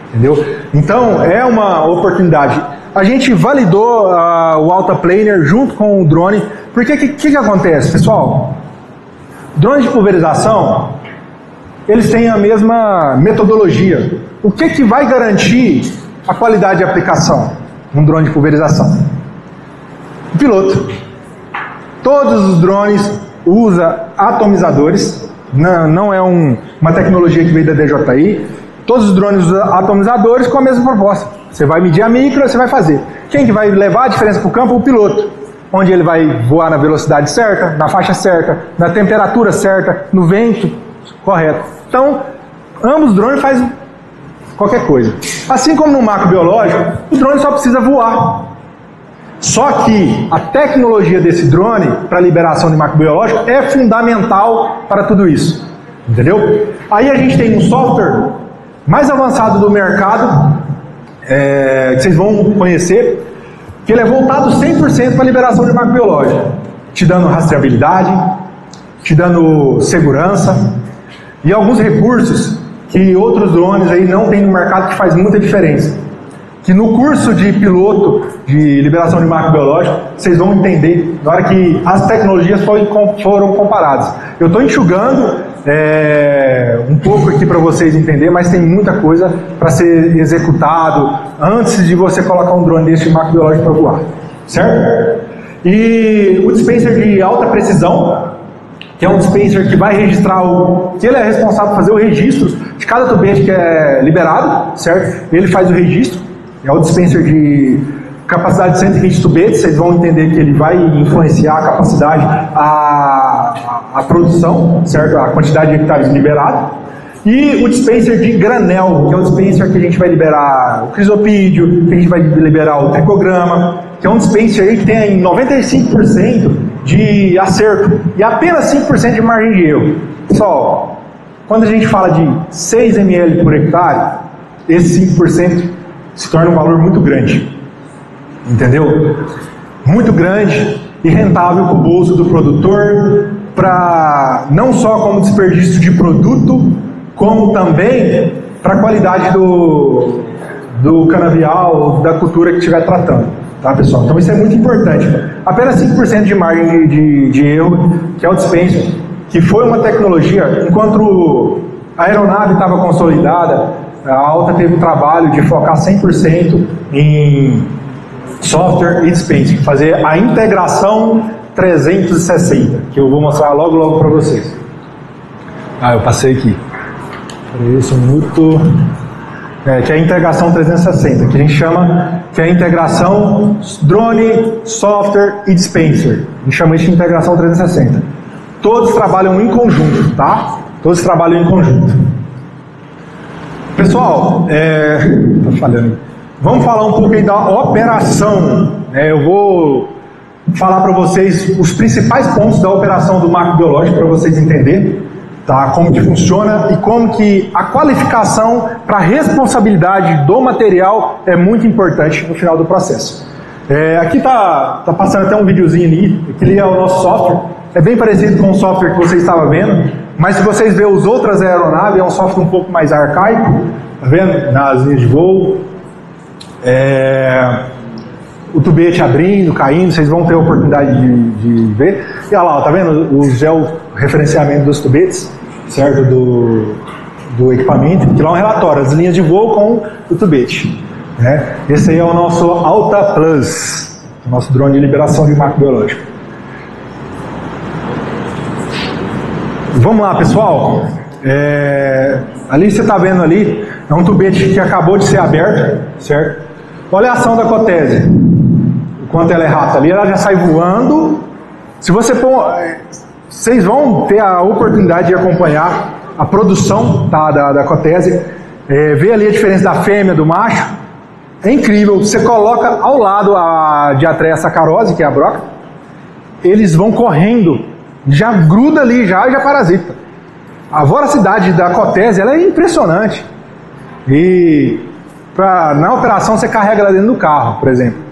entendeu? Então, é uma oportunidade. A gente validou o Alta Planer junto com o drone, porque o que acontece, pessoal? Drones de pulverização, eles têm a mesma metodologia. O que vai garantir a qualidade de aplicação num drone de pulverização? O piloto. Todos os drones usam atomizadores, não é uma tecnologia que veio da DJI. Todos os drones usam atomizadores com a mesma proposta. Você vai medir a micro, você vai fazer. Quem que vai levar a diferença para o campo? O piloto. Onde ele vai voar na velocidade certa, na faixa certa, na temperatura certa, no vento correto. Então, ambos os drones fazem qualquer coisa. Assim como no macrobiológico, o drone só precisa voar. Só que a tecnologia desse drone para liberação de macrobiológico é fundamental para tudo isso. Entendeu? Aí a gente tem um software mais avançado do mercado, que vocês vão conhecer, que ele é voltado 100% para a liberação de macrobiológico, te dando rastreabilidade, te dando segurança e alguns recursos que outros drones aí não tem no mercado, que faz muita diferença. Que no curso de piloto de liberação de macrobiológico, vocês vão entender na hora que as tecnologias foram comparadas. Eu estou enxugando um pouco aqui para vocês entenderem, mas tem muita coisa para ser executado antes de você colocar um drone desse de macrobiológico para voar, certo? E o dispenser de alta precisão, que é um dispenser que vai registrar que ele é responsável por fazer o registro de cada tubete que é liberado, certo? Ele faz o registro. É o dispenser de capacidade de 120 tubetes, vocês vão entender que ele vai influenciar a capacidade, a produção, certo? A quantidade de hectares liberado. E o dispenser de granel, que é o dispenser que a gente vai liberar o crisopídeo, que a gente vai liberar o tricograma, que é um dispenser aí que tem 95% de acerto e apenas 5% de margem de erro. Pessoal, quando a gente fala de 6 ml por hectare, esse 5% se torna um valor muito grande, entendeu? Muito grande e rentável para o bolso do produtor, não só como desperdício de produto, como também para a qualidade do canavial, da cultura que estiver tratando, tá, pessoal? Então isso é muito importante. Apenas 5% de margem de erro, que é o dispenser, que foi uma tecnologia, enquanto a aeronave estava consolidada, a Alta teve o trabalho de focar 100% em software e dispenser, fazer a integração 360, que eu vou mostrar logo para vocês. Eu passei aqui. Isso, muito... que é a integração 360, que a gente chama que é a integração drone, software e dispenser. A gente chama isso de integração 360. Todos trabalham em conjunto, tá? Todos trabalham em conjunto. Pessoal, tô falhando. Vamos falar um pouco aí da operação. Eu vou falar para vocês os principais pontos da operação do macrobiológico para vocês entenderem. tá? Como que funciona e como que a qualificação para a responsabilidade do material é muito importante no final do processo. Aqui tá passando até um videozinho ali, aquele é o nosso software, é bem parecido com o software que você estava vendo, mas se vocês verem as outras aeronaves, é um software um pouco mais arcaico, tá vendo? Nas linhas de voo, o tubete abrindo, caindo, vocês vão ter a oportunidade de ver. E olha lá, tá vendo o georreferenciamento dos tubetes, certo? Do equipamento, que lá é um relatório, as linhas de voo com o tubete. Né? Esse aí é o nosso Alta Plus, o nosso drone de liberação de macrobiológico. Vamos lá, pessoal. Ali você está vendo ali, é um tubete que acabou de ser aberto, certo? Olha a ação da cotese, o quanto ela é rápida. Ali ela já sai voando. Se você vocês vão ter a oportunidade de acompanhar a produção, tá, da cotese, ver ali a diferença da fêmea do macho. É incrível. Você coloca ao lado a Diatreia saccharose, que é a broca, eles vão correndo, já gruda ali, já parasita. A voracidade da cotese, ela é impressionante. E na operação você carrega ela dentro do carro, por exemplo.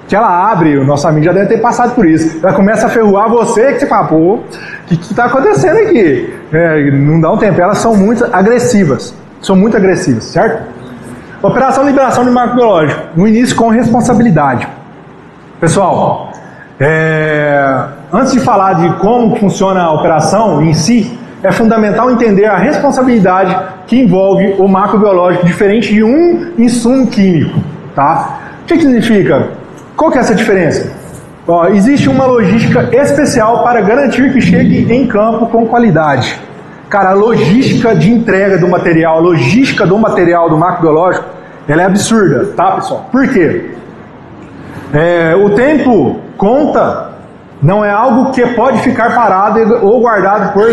Que ela abre, o nosso amigo já deve ter passado por isso. Ela começa a ferroar você, que você fala, pô, o que está acontecendo aqui? Não dá um tempo. Elas são muito agressivas. Certo? Operação de liberação de macrobiológico. No início com responsabilidade. Pessoal, antes de falar de como funciona a operação em si, é fundamental entender a responsabilidade que envolve o macrobiológico, diferente de um insumo químico. Tá? O que significa? Qual que é essa diferença? Existe uma logística especial para garantir que chegue em campo com qualidade. Cara, a logística de entrega do material, a logística do material do macrobiológico, ela é absurda, tá, pessoal? Por quê? O tempo conta, não é algo que pode ficar parado ou guardado por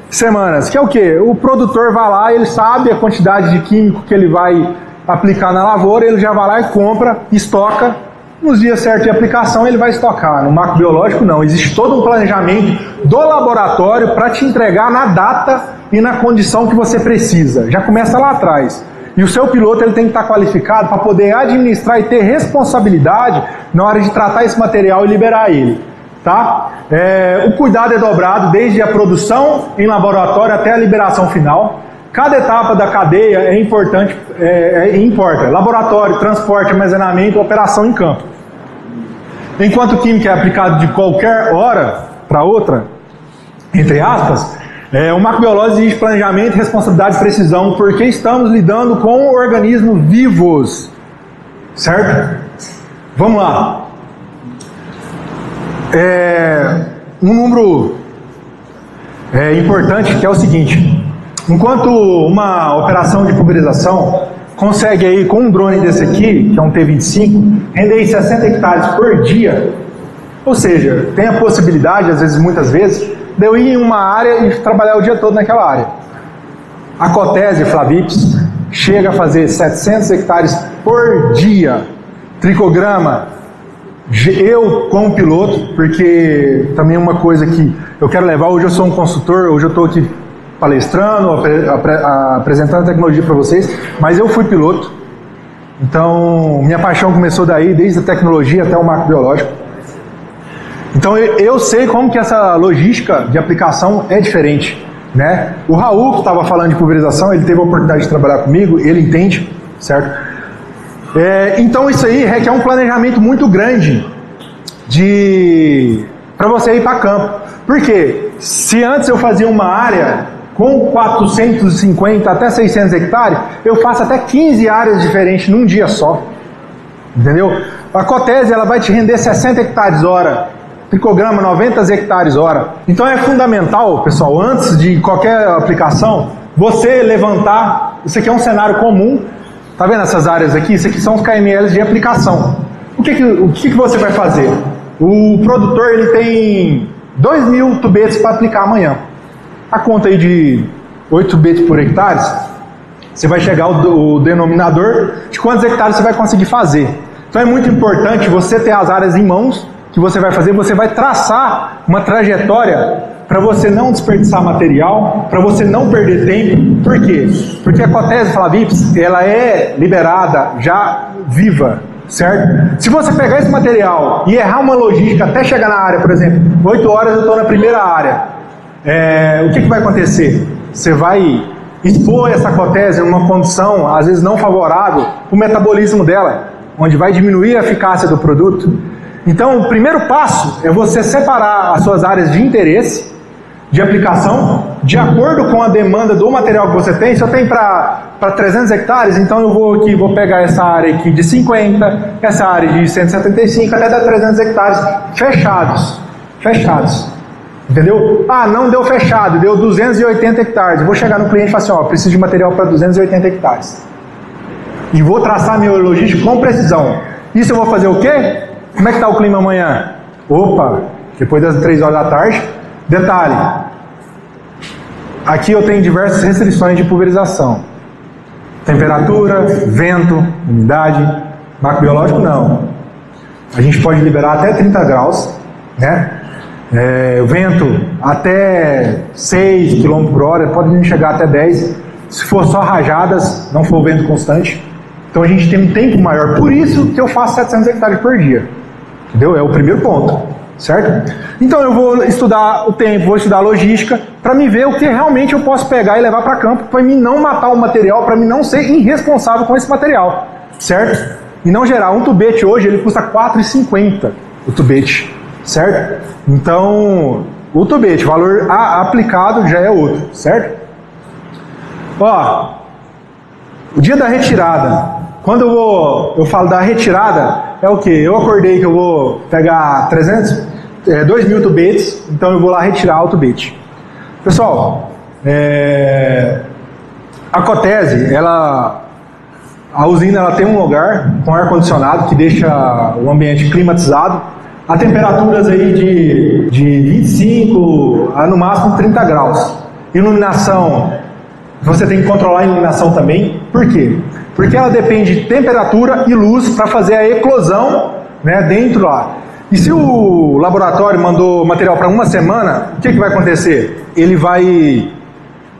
semanas. Que é o quê? O produtor vai lá, ele sabe a quantidade de químico que ele vai aplicar na lavoura, ele já vai lá e compra, estoca. Nos dias certos de aplicação ele vai estocar. No macrobiológico não, existe todo um planejamento do laboratório para te entregar na data e na condição que você precisa. Já começa lá atrás. E o seu piloto ele tem que estar qualificado para poder administrar e ter responsabilidade na hora de tratar esse material e liberar ele. Tá? O cuidado é dobrado desde a produção em laboratório até a liberação final. Cada etapa da cadeia é importante, importa. Laboratório, transporte, armazenamento, operação em campo. Enquanto química é aplicado de qualquer hora para outra, entre aspas, o macrobiológico exige planejamento, responsabilidade e precisão, porque estamos lidando com organismos vivos. Certo? Vamos lá. Um número importante que é o seguinte. Enquanto uma operação de pulverização consegue aí com um drone desse aqui, que é um T25, render 60 hectares por dia, ou seja, tem a possibilidade, às vezes, muitas vezes, de eu ir em uma área e trabalhar o dia todo naquela área. A Cotese Flavips chega a fazer 700 hectares por dia. Tricograma, eu como piloto, porque também uma coisa que eu quero levar, hoje eu sou um consultor, hoje eu estou aqui palestrando, apresentando a tecnologia para vocês, mas eu fui piloto, então minha paixão começou daí, desde a tecnologia até o macrobiológico. Então eu sei como que essa logística de aplicação é diferente, né? O Raul, que estava falando de pulverização, ele teve a oportunidade de trabalhar comigo, ele entende, certo? Então isso aí requer um planejamento muito grande para você ir para campo. Por quê? Se antes eu fazia uma área com 450 até 600 hectares, eu faço até 15 áreas diferentes num dia só. Entendeu? A Cotese ela vai te render 60 hectares hora, tricograma 90 hectares hora. Então é fundamental, pessoal, antes de qualquer aplicação, você levantar, isso aqui é um cenário comum, tá vendo essas áreas aqui? Isso aqui são os KMLs de aplicação. O que você vai fazer? O produtor ele tem 2.000 tubetes para aplicar amanhã. A conta aí de 8 tubetes por hectare, você vai chegar ao denominador de quantos hectares você vai conseguir fazer. Então é muito importante você ter as áreas em mãos, que você vai fazer, você vai traçar uma trajetória para você não desperdiçar material, para você não perder tempo. Por quê? Porque a cotese Flavips, ela é liberada já viva, certo? Se você pegar esse material e errar uma logística até chegar na área, por exemplo, 8 horas eu estou na primeira área, o que vai acontecer? Você vai expor essa cotese em uma condição, às vezes não favorável, para o metabolismo dela, onde vai diminuir a eficácia do produto. Então, o primeiro passo é você separar as suas áreas de interesse, de aplicação, de acordo com a demanda do material que você tem. Se eu tenho para 300 hectares, então eu vou pegar essa área aqui de 50, essa área de 175, até dar 300 hectares fechados. Entendeu? Ah, não deu fechado, deu 280 hectares. Eu vou chegar no cliente e falar assim, ó, preciso de material para 280 hectares. E vou traçar minha logística com precisão. Isso eu vou fazer o quê? Como é que está o clima amanhã? Opa, depois das 3 horas da tarde. Detalhe, aqui eu tenho diversas restrições de pulverização. Temperatura, vento, umidade. Macrobiológico não. A gente pode liberar até 30 graus, né? Vento até 6 km por hora, pode chegar até 10. Se for só rajadas, não for vento constante. Então a gente tem um tempo maior. Por isso que eu faço 700 hectares por dia. Entendeu? É o primeiro ponto, certo? Então eu vou estudar o tempo, vou estudar a logística, para me ver o que realmente eu posso pegar e levar para campo, para mim não matar o material, para mim não ser irresponsável com esse material, certo? E não gerar. Um tubete hoje, ele custa R$ 4,50 o tubete, certo? Então, o tubete, o valor aplicado já é outro, certo? Ó, o dia da retirada. Quando eu falo da retirada, é o que? Eu acordei que eu vou pegar 2.000 tubetes, então eu vou lá retirar o tubete. Pessoal, a cotese, a usina ela tem um lugar com ar-condicionado que deixa o ambiente climatizado, a temperaturas aí de 25 a no máximo 30 graus. Iluminação, você tem que controlar a iluminação também. Por quê? Porque ela depende de temperatura e luz para fazer a eclosão, né, dentro lá. E se o laboratório mandou material para uma semana, o que vai acontecer? Ele vai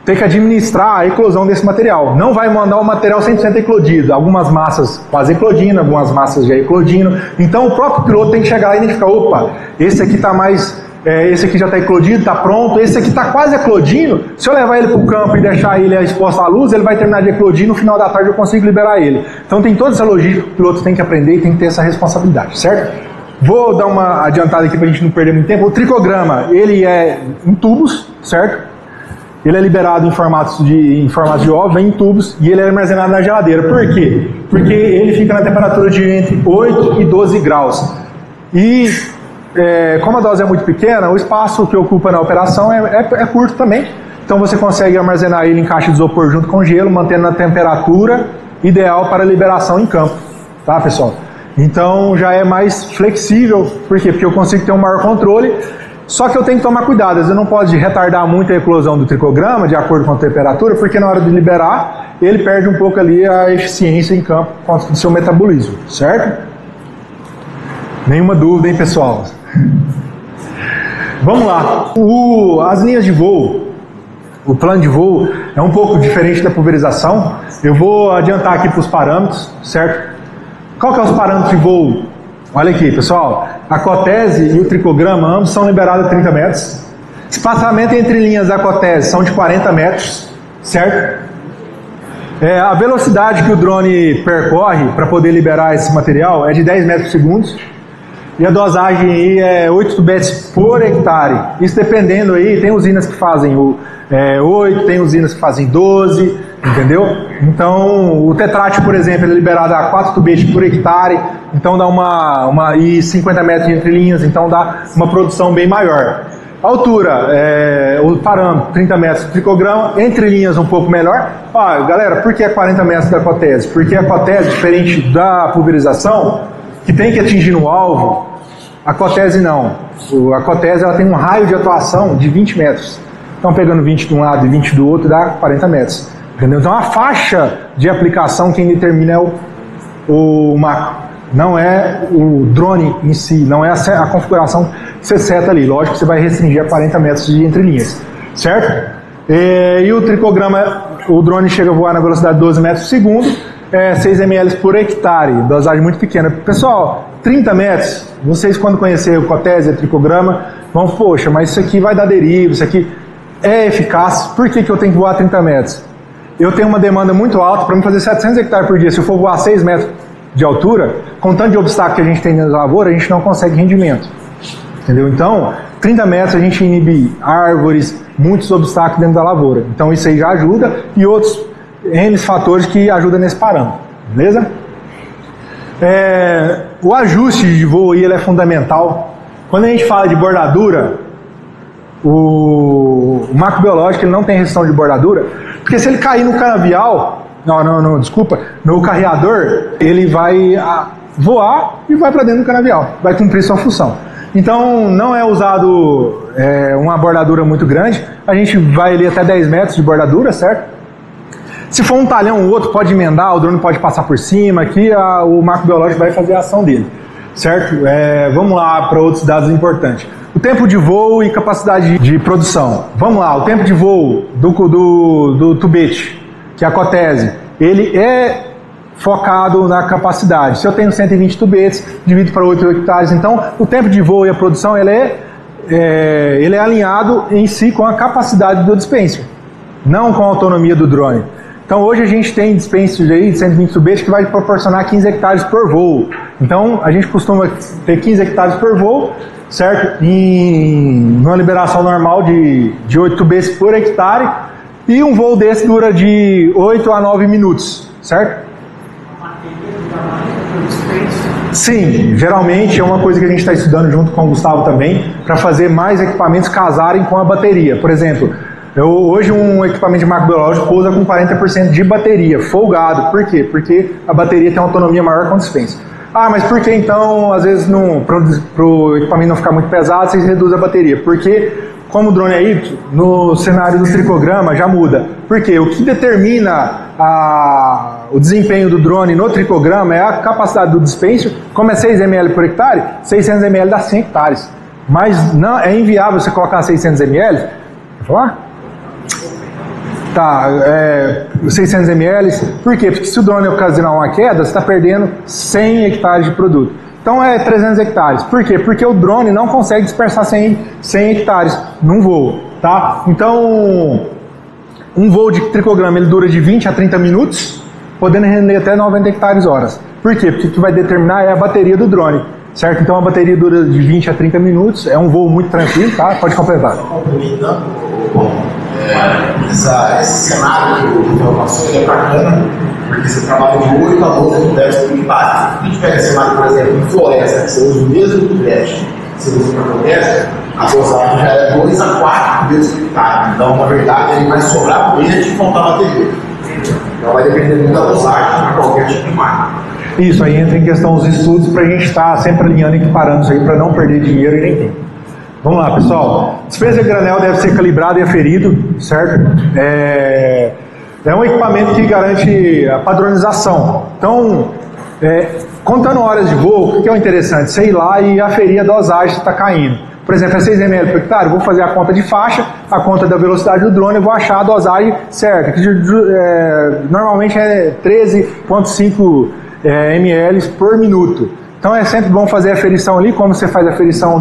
ter que administrar a eclosão desse material. Não vai mandar o material 100% eclodido. Algumas massas quase eclodindo, algumas massas já eclodindo. Então o próprio piloto tem que chegar lá e identificar, opa, esse aqui está mais... esse aqui já está eclodido, está pronto, esse aqui está quase eclodindo. Se eu levar ele para o campo e deixar ele exposto à luz, ele vai terminar de eclodir, no final da tarde eu consigo liberar ele. Então tem toda essa logística que o piloto tem que aprender e tem que ter essa responsabilidade, certo? Vou dar uma adiantada aqui para a gente não perder muito tempo. O tricograma, ele é em tubos, certo? Ele é liberado em formato de ovo, vem em tubos, e ele é armazenado na geladeira. Por quê? Porque ele fica na temperatura de entre 8 e 12 graus. E... como a dose é muito pequena, o espaço que ocupa na operação é curto também. Então você consegue armazenar ele em caixa de isopor junto com gelo, mantendo a temperatura ideal para liberação em campo. Tá, pessoal? Então já é mais flexível. Por quê? Porque eu consigo ter um maior controle. Só que eu tenho que tomar cuidado. Eu não posso retardar muito a eclosão do tricograma de acordo com a temperatura, porque na hora de liberar, ele perde um pouco ali a eficiência em campo do seu metabolismo. Certo? Nenhuma dúvida, hein, pessoal? Vamos lá. As linhas de voo, o plano de voo é um pouco diferente da pulverização. Eu vou adiantar aqui para os parâmetros, certo? Qual que é os parâmetros de voo? Olha aqui, pessoal. A cotese e o tricograma, ambos são liberados a 30 metros. Espaçamento entre linhas da cotese são de 40 metros, certo? A velocidade que o drone percorre para poder liberar esse material é de 10 metros por segundo. E a dosagem aí é 8 tubetes por hectare. Isso dependendo aí, tem usinas que fazem 8, tem usinas que fazem 12, entendeu? Então, o tetrátil, por exemplo, ele é liberado a 4 tubetes por hectare, então dá e 50 metros entre linhas, então dá uma produção bem maior. A altura, o parâmetro, 30 metros do tricograma, entre linhas um pouco melhor. Galera, por que 40 metros da cotese? Porque a cotese, diferente da pulverização, que tem que atingir no alvo, a cotese não. A cotese ela tem um raio de atuação de 20 metros. Então pegando 20 de um lado e 20 do outro dá 40 metros. Entendeu? Então a faixa de aplicação quem determina é o macro. Não é o drone em si, não é a configuração que você seta ali. Lógico que você vai restringir a 40 metros de entrelinhas, certo? E o tricograma, o drone chega a voar na velocidade de 12 metros por segundo, 6 ml por hectare, dosagem muito pequena. Pessoal, 30 metros, vocês quando conhecerem o Cotese e o tricograma, vão, poxa, mas isso aqui vai dar deriva, isso aqui é eficaz, por que eu tenho que voar 30 metros? Eu tenho uma demanda muito alta, para mim fazer 700 hectares por dia, se eu for voar 6 metros de altura, com tanto de obstáculo que a gente tem na lavoura, a gente não consegue rendimento. Entendeu? Então, 30 metros a gente inibe árvores, muitos obstáculos dentro da lavoura. Então isso aí já ajuda, e outros N fatores que ajudam nesse parâmetro. Beleza? O ajuste de voo aí, ele é fundamental. Quando a gente fala de bordadura, o macrobiológico ele não tem restrição de bordadura, porque se ele cair no canavial, no carreador, ele vai voar e vai para dentro do canavial, vai cumprir sua função. Então não é usado uma bordadura muito grande, a gente vai ali até 10 metros de bordadura, certo? Se for um talhão ou outro, pode emendar, o drone pode passar por cima, aqui o macrobiológico vai fazer a ação dele, certo? Vamos lá para outros dados importantes. O tempo de voo e capacidade de produção. Vamos lá, o tempo de voo do tubete, que é a Cotese, ele é focado na capacidade. Se eu tenho 120 tubetes, divido para 8 hectares, então o tempo de voo e a produção ele é alinhado em si com a capacidade do dispenser, não com a autonomia do drone. Então hoje a gente tem dispensers aí de 120 tubetes que vai proporcionar 15 hectares por voo. Então a gente costuma ter 15 hectares por voo, certo? Numa liberação normal de 8 tubetes por hectare, e um voo desse dura de 8 a 9 minutos, certo? Sim, geralmente é uma coisa que a gente está estudando junto com o Gustavo também, para fazer mais equipamentos casarem com a bateria. Por exemplo, hoje um equipamento de macrobiológico pousa com 40% de bateria, folgado. Por quê? Porque a bateria tem uma autonomia maior que o dispenser. Ah, mas por que então, às vezes, para o equipamento não ficar muito pesado, vocês reduzem a bateria? Porque, como o drone é híbrido, no cenário do tricograma já muda. Por quê? O que determina o desempenho do drone no tricograma é a capacidade do dispenser. Como é 6 ml por hectare, 600 ml dá 100 hectares. Mas não, é inviável você colocar 600 ml. Vou falar? Tá, 600 ml. Por quê? Porque se o drone ocasionar uma queda, você está perdendo 100 hectares de produto. Então é 300 hectares. Por quê? Porque o drone não consegue dispersar 100 hectares num voo. Tá? Então, um voo de tricograma ele dura de 20 a 30 minutos, podendo render até 90 hectares horas. Por quê? Porque o que vai determinar é a bateria do drone. Certo? Então a bateria dura de 20 a 30 minutos, é um voo muito tranquilo, tá? Pode completar. Complementando, esse cenário que o passou é bacana, porque você trabalha de 8 a 12 tubetes por hectare. Se tiver cenário, por exemplo, em floresta, que você usa o mesmo tubete, você usa para floresta, a dosagem já é 2 a 4 tubetes por hectare. Então, na verdade, ele vai sobrar por ele de faltar bateria. Então, vai depender muito da dosagem para qualquer tipo de máquina. Isso, aí entra em questão os estudos para a gente estar sempre alinhando e equiparando isso aí para não perder dinheiro e nem tempo. Vamos lá, pessoal. Dispenser de granel deve ser calibrado e aferido, certo? É um equipamento que garante a padronização. Então, contando horas de voo, o que é o interessante? Você ir lá e aferir a dosagem que está caindo. Por exemplo, é 6 ml por hectare, vou fazer a conta de faixa, a conta da velocidade do drone, e vou achar a dosagem certa, que normalmente é 13,5 ml por minuto. Então é sempre bom fazer a aferição ali, como você faz a aferição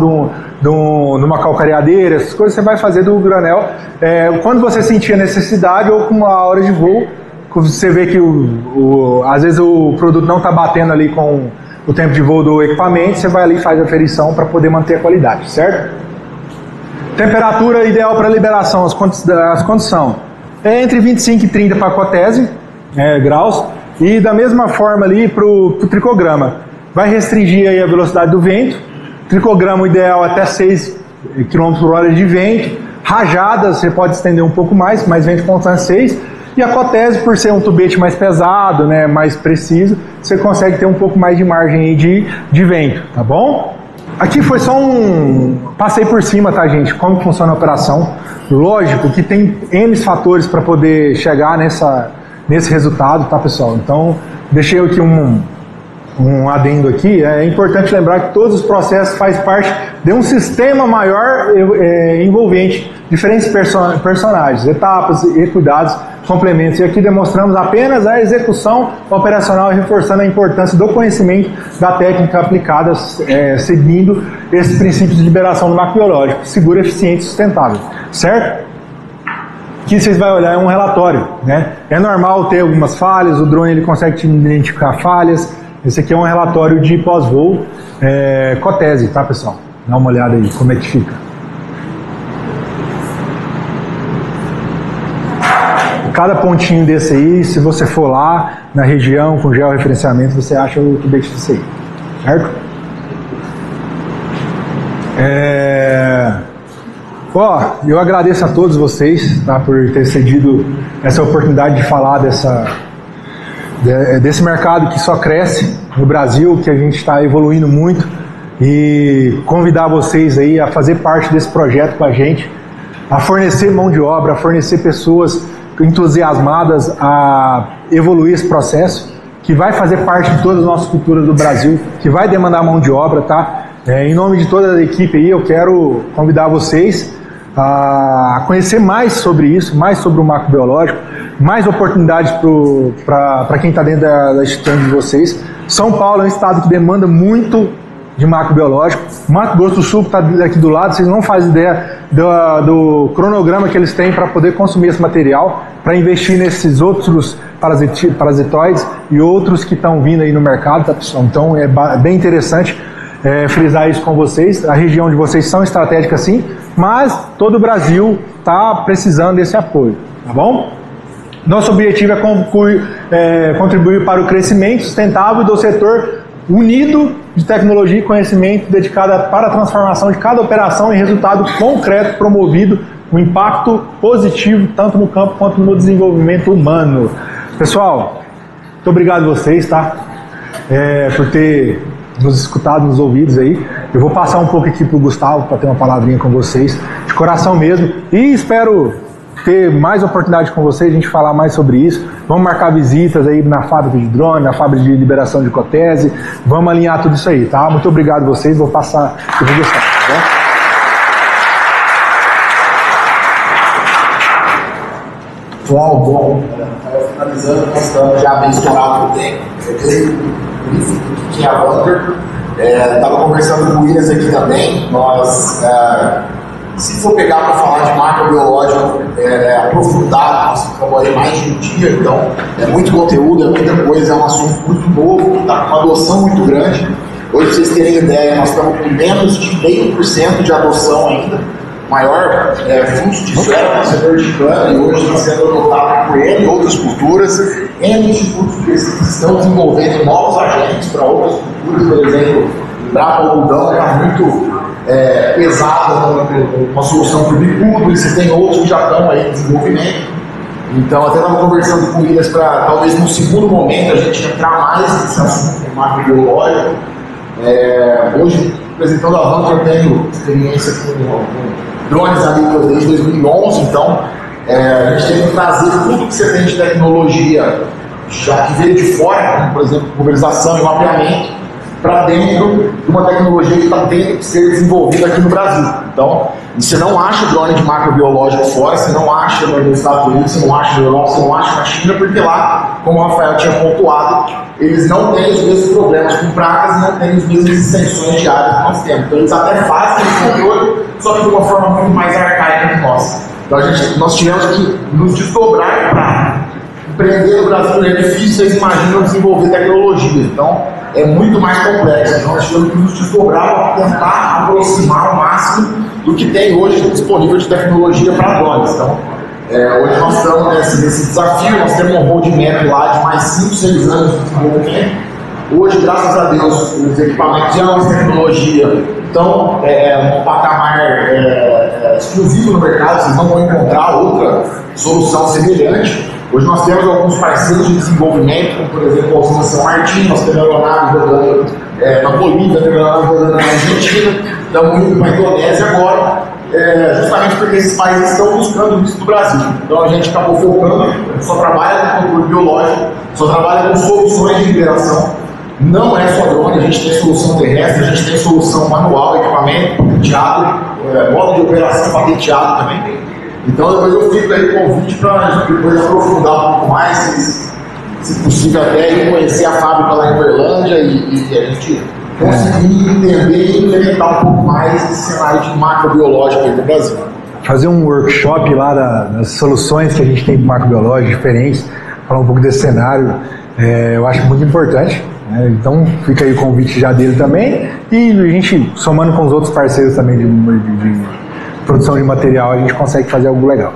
de uma calcareadeira, essas coisas você vai fazer do granel. Quando você sentir a necessidade ou com uma hora de voo, você vê que às vezes o produto não está batendo ali com o tempo de voo do equipamento, você vai ali e faz a aferição para poder manter a qualidade, certo? Temperatura ideal para liberação, as condições. É entre 25 e 30 para a Cotese, graus, e da mesma forma ali para o tricograma. Vai restringir aí a velocidade do vento, tricograma o ideal até 6 km por hora de vento, rajadas você pode estender um pouco mais, mas vento constante 6, e a Cotese, por ser um tubete mais pesado, né, mais preciso, você consegue ter um pouco mais de margem aí de vento, tá bom? Aqui foi só passei por cima, tá, gente, como funciona a operação. Lógico que tem N fatores para poder chegar nesse resultado, tá, pessoal? Então, deixei aqui um adendo aqui, é importante lembrar que todos os processos fazem parte de um sistema maior envolvente diferentes personagens, etapas e cuidados complementos. E aqui demonstramos apenas a execução operacional, reforçando a importância do conhecimento da técnica aplicada, seguindo esses princípios de liberação do macrobiológico, seguro, eficiente e sustentável. Certo? Aqui vocês vão olhar um relatório, né? É normal ter algumas falhas, o drone ele consegue te identificar falhas. Esse aqui é um relatório de pós-voo COTESE, tá, pessoal? Dá uma olhada aí como é que fica. Cada pontinho desse aí, se você for lá na região com georreferenciamento, você acha o tubete desse aí, certo? Eu agradeço a todos vocês, tá, por ter cedido essa oportunidade de falar desse mercado que só cresce no Brasil, que a gente está evoluindo muito, e convidar vocês aí a fazer parte desse projeto com a gente, a fornecer mão de obra, a fornecer pessoas entusiasmadas a evoluir esse processo, que vai fazer parte de todas as nossas culturas do Brasil, que vai demandar mão de obra, tá? Em nome de toda a equipe aí, eu quero convidar vocês a conhecer mais sobre isso, mais sobre o macrobiológico, mais oportunidades para quem está dentro da instituição de vocês. São Paulo é um estado que demanda muito de macrobiológico. Mato Grosso do Sul está aqui do lado, vocês não fazem ideia do cronograma que eles têm para poder consumir esse material, para investir nesses outros parasitoides e outros que estão vindo aí no mercado, tá, pessoal? Então é bem interessante frisar isso com vocês. A região de vocês são estratégicas sim, mas todo o Brasil está precisando desse apoio, tá bom? Nosso objetivo é contribuir para o crescimento sustentável do setor unido de tecnologia e conhecimento dedicada para a transformação de cada operação em resultado concreto promovido, um impacto positivo tanto no campo quanto no desenvolvimento humano. Pessoal, muito obrigado a vocês, tá? Por ter nos escutado nos ouvidos aí. Eu vou passar um pouco aqui para o Gustavo para ter uma palavrinha com vocês, de coração mesmo, e espero ter mais oportunidade com vocês, a gente falar mais sobre isso. Vamos marcar visitas aí na fábrica de drone, na fábrica de liberação de COTESE, vamos alinhar tudo isso aí, tá? Muito obrigado a vocês, vou passar para o Gustavo, tá bom? Pessoal, bom, finalizando, nós estamos já bem estourado no tempo. Eu dei um briefing do que é a Bunker. Estava conversando com o Williams aqui também. Nós, se for pegar para falar de macrobiológico aprofundado, nós trabalhamos mais de um dia, então é muito conteúdo, é muita coisa, é um assunto muito novo, que está com uma adoção muito grande. Hoje, para vocês terem ideia, nós estamos com menos de 0,5% de adoção ainda. Maior fluxo de ferro no setor de cana, e hoje está sendo adotado por ele e outras culturas. N institutos de pesquisa estão desenvolvendo novos agentes para outras culturas, por exemplo, o Brapa algodão está muito pesado, uma solução para o bicudo, e você tem outros que já estão aí em desenvolvimento. Então, até estava conversando com eles para, talvez no segundo momento, a gente entrar mais nesse assunto macrobiológico. Hoje, apresentando a Bunker, eu tenho experiência com drones agrícolas desde 2011, então a gente tem que trazer tudo que você tem de tecnologia já que veio de fora, como, por exemplo, pulverização e mapeamento, para dentro de uma tecnologia que está tendo que ser desenvolvida aqui no Brasil. Então, você não acha drone de macrobiológico fora, você não acha nos Estados Unidos, você não acha na Europa, você não acha na China, porque lá, como o Rafael tinha pontuado, eles não têm os mesmos problemas com pragas e não têm as mesmas extensões de área que nós temos. Então, eles até fazem esse controle, só que de uma forma muito mais arcaica que nós. Então, nós tivemos que nos desdobrar para empreender no Brasil. É difícil, vocês imaginam desenvolver tecnologia. Então, é muito mais complexo. Então, nós tivemos que nos desdobrar para tentar aproximar o máximo do que tem hoje disponível de tecnologia para drones. Então, hoje nós estamos nesse desafio. Nós temos um roadmap lá de mais 5, 6 anos de desenvolvimento. Hoje, graças a Deus, os equipamentos já têm tecnologia, então um patamar exclusivo no mercado. Vocês não vão encontrar outra solução semelhante. Hoje nós temos alguns parceiros de desenvolvimento, como por exemplo a usina São Martin, nós temos aeronaves rodando na Bolívia, temos aeronaves rodando na Argentina, estamos indo para a Indonésia agora, justamente porque esses países estão buscando isso do Brasil. Então a gente acabou focando, só trabalha com controle biológico, só trabalha com soluções de liberação. Não é só drone, a gente tem solução terrestre, a gente tem solução manual, equipamento patenteado, modo de operação patenteado também. Então depois eu fico aí com o convite para depois aprofundar um pouco mais, se possível até ir conhecer a fábrica lá em Uberlândia e a gente conseguir entender e implementar um pouco mais esse cenário de macrobiológico aí do Brasil. Fazer um workshop lá das soluções que a gente tem para macrobiológico diferentes, falar um pouco desse cenário, eu acho muito importante. Então fica aí o convite já dele também, e a gente, somando com os outros parceiros também de produção de material, a gente consegue fazer algo legal.